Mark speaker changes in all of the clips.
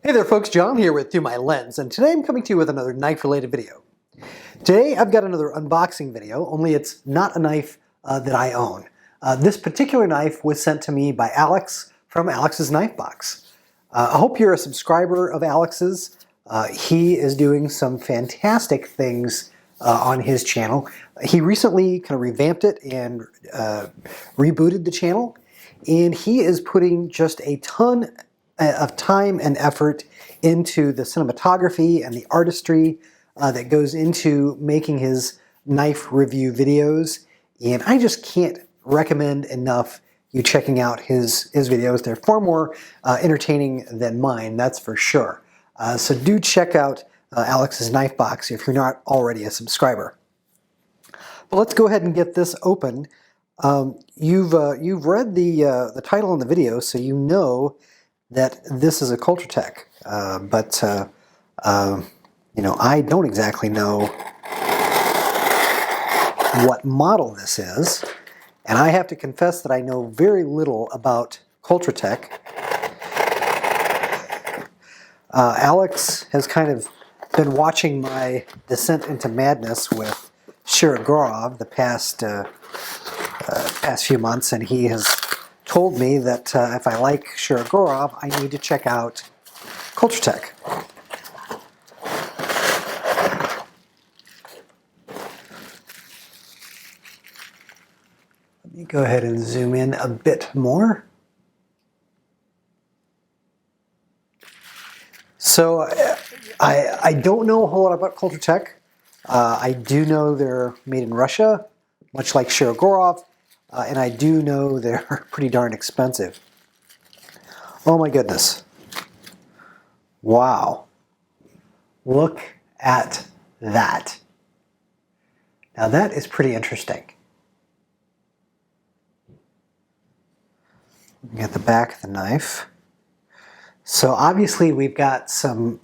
Speaker 1: Hey there folks, John here with Through My Lens, and today I'm coming to you with another knife-related video. Today I've got another unboxing video, only it's not a knife that I own. This particular knife was sent to me by Alex from Alex's Knife Box. I hope you're a subscriber of Alex's. He is doing some fantastic things on his channel. He recently kind of revamped it and rebooted the channel, and he is putting just a ton of time and effort into the cinematography and the artistry that goes into making his knife review videos. And I just can't recommend enough you checking out his videos. They're far more entertaining than mine, that's for sure. So do check out Alex's Knife Box if you're not already a subscriber. But let's go ahead and get this open. You've read the title in the video, so you know that this is a CultroTech, but you know, I don't exactly know what model this is, and I have to confess that I know very little about CultroTech. Alex has kind of been watching my descent into madness with Shirogorov the past few months, and he has told me that if I like Shirogorov, I need to check out CultroTech. Let me go ahead and zoom in a bit more. So I don't know a whole lot about CultroTech. I do know they're made in Russia, much like Shirogorov. And I do know they're pretty darn expensive. Oh my goodness. Wow. Look at that. Now that is pretty interesting. Looking at the back of the knife. So obviously we've got some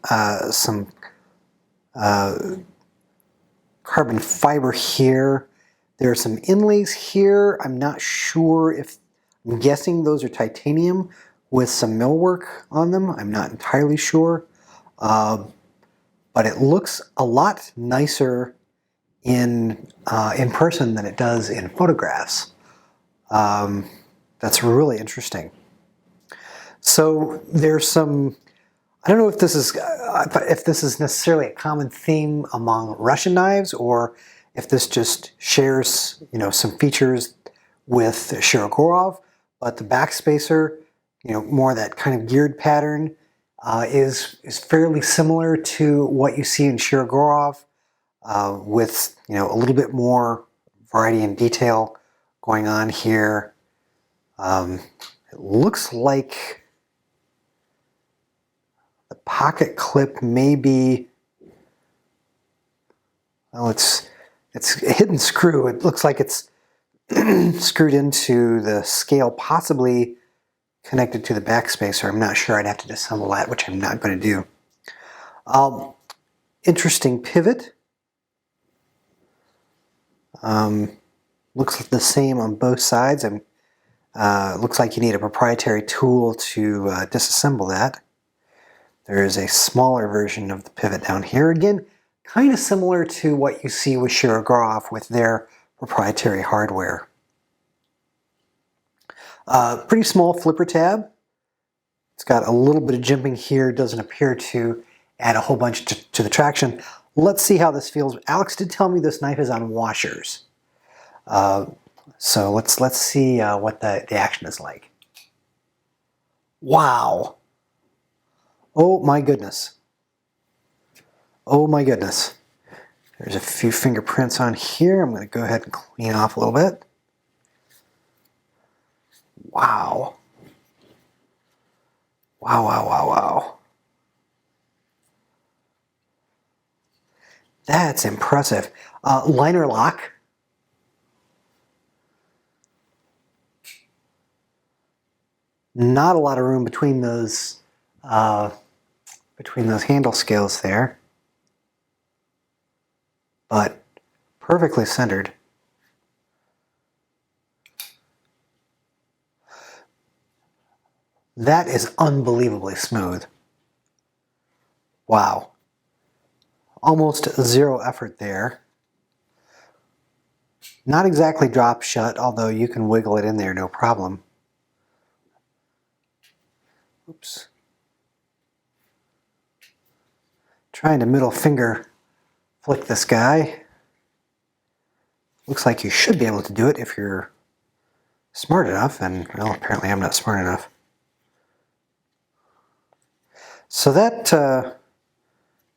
Speaker 1: carbon fiber here. There are some inlays here. I'm not sure if, I'm guessing those are titanium with some millwork on them. I'm not entirely sure. But it looks a lot nicer in person than it does in photographs. That's really interesting. So there's some, I don't know if this is necessarily a common theme among Russian knives, or if this just shares, you know, some features with Shirogorov, but the backspacer, you know, more that kind of geared pattern, is fairly similar to what you see in Shirogorov, with, you know, a little bit more variety and detail going on here. It looks like the pocket clip may be, well, it's a hidden screw. It looks like it's screwed into the scale, possibly connected to the backspacer. I'm not sure. I'd have to disassemble that, which I'm not going to do. Interesting pivot. Looks the same on both sides. Looks like you need a proprietary tool to disassemble that. There is a smaller version of the pivot down here. Again, kind of similar to what you see with Shirogorov with their proprietary hardware. Pretty small flipper tab. It's got a little bit of jimping here. Doesn't appear to add a whole bunch to the traction. Let's see how this feels. Alex did tell me this knife is on washers. So let's see what the action is like. Wow. Oh my goodness. Oh my goodness. There's a few fingerprints on here. I'm going to go ahead and clean off a little bit. Wow. Wow, wow, wow, wow. That's impressive. Liner lock. Not a lot of room between those handle scales there, but perfectly centered. That is unbelievably smooth. Wow. Almost zero effort there. Not exactly drop shut, although you can wiggle it in there no problem. Oops. Trying to middle finger flick this guy. Looks like you should be able to do it if you're smart enough, and well, apparently I'm not smart enough. So that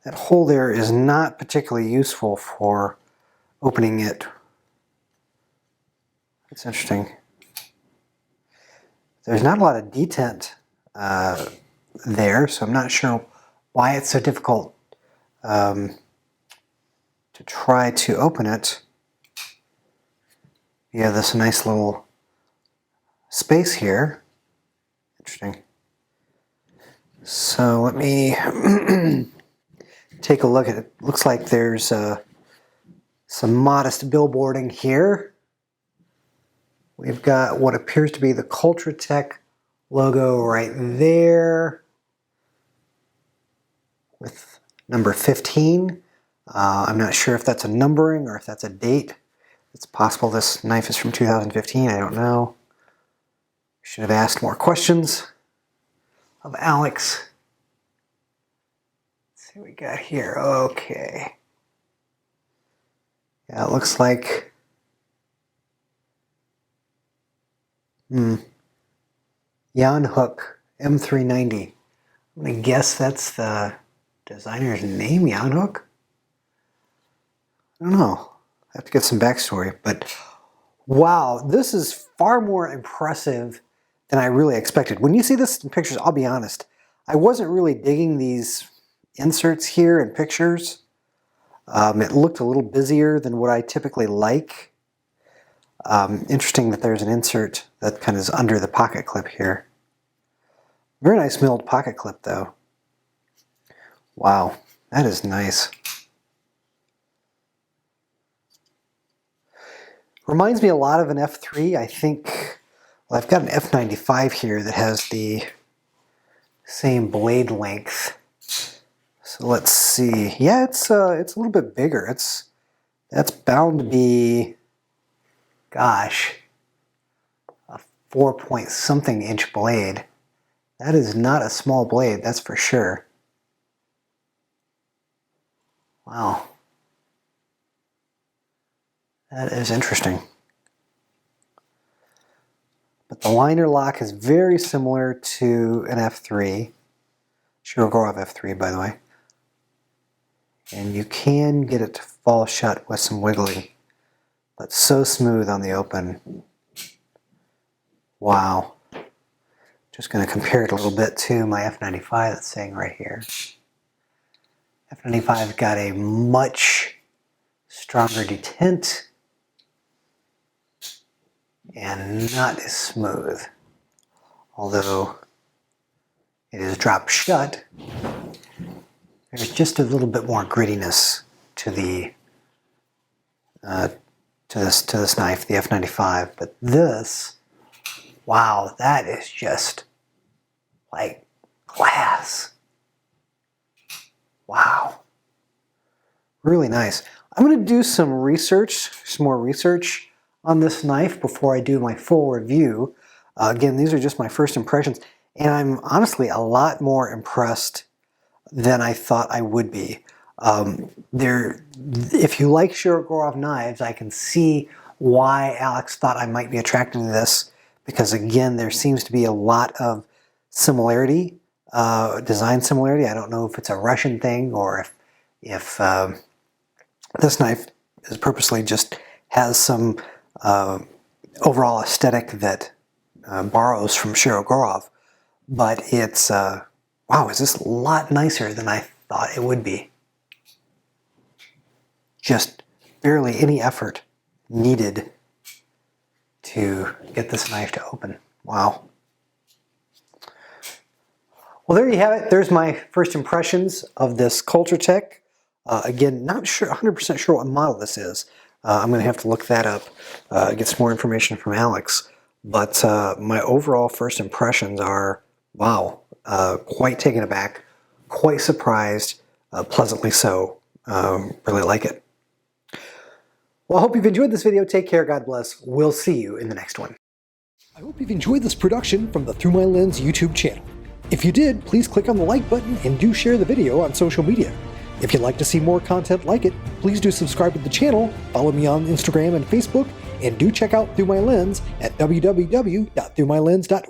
Speaker 1: that hole there is not particularly useful for opening it. It's interesting. There's not a lot of detent there, so I'm not sure why it's so difficult to try to open it. You have this nice little space here. Interesting. So let me take a look at it. Looks like there's some modest billboarding here. We've got what appears to be the CultroTech logo right there with number 15. I'm not sure if that's a numbering or if that's a date. It's possible this knife is from 2015. I don't know. Should have asked more questions of Alex. Let's see what we got here. Okay. Yeah, it looks like Jan Hook M390. I'm gonna guess that's the designer's name, Jan Hook? I don't know. I have to get some backstory, but wow, this is far more impressive than I really expected. When you see this in pictures, I'll be honest, I wasn't really digging these inserts here in pictures. It looked a little busier than what I typically like. Interesting that there's an insert that kind of is under the pocket clip here. Very nice milled pocket clip though. Wow, that is nice. Reminds me a lot of an F3. I think, well, I've got an F95 here that has the same blade length. So let's see. Yeah, it's a little bit bigger. That's bound to be, gosh, a 4-point-something inch blade. That is not a small blade, that's for sure. Wow. That is interesting. But the liner lock is very similar to an F3. Shirogorov F3, by the way. And you can get it to fall shut with some wiggling. But so smooth on the open. Wow. Just going to compare it a little bit to my F95 that's saying right here. F95 got a much stronger detent and not as smooth. Although it is dropped shut, there's just a little bit more grittiness to the to this knife, the F95. But this, wow, that is just like glass. Wow. Really nice. I'm going to do some research, some more research on this knife before I do my full review. Again, these are just my first impressions, and I'm honestly a lot more impressed than I thought I would be. If you like Shirogorov knives, I can see why Alex thought I might be attracted to this, because again, there seems to be a lot of similarity, design similarity. I don't know if it's a Russian thing or if this knife is purposely just has some overall aesthetic that borrows from Shirogorov, but it's wow, is this a lot nicer than I thought it would be. Just barely any effort needed to get this knife to open. Wow. Well, there you have it. There's my first impressions of this CultroTech. Again, not sure, 100% sure what model this is. I'm going to have to look that up, get some more information from Alex. But my overall first impressions are, wow, quite taken aback quite surprised, pleasantly so. Really like it. Well, I hope you've enjoyed this video. Take care, God bless. We'll see you in the next one. I hope you've enjoyed this production from the Through My Lens YouTube channel. If you did, please click on the like button and do share the video on social media. If you'd like to see more content like it, please do subscribe to the channel, follow me on Instagram and Facebook, and do check out Through My Lens at www.throughmylens.org.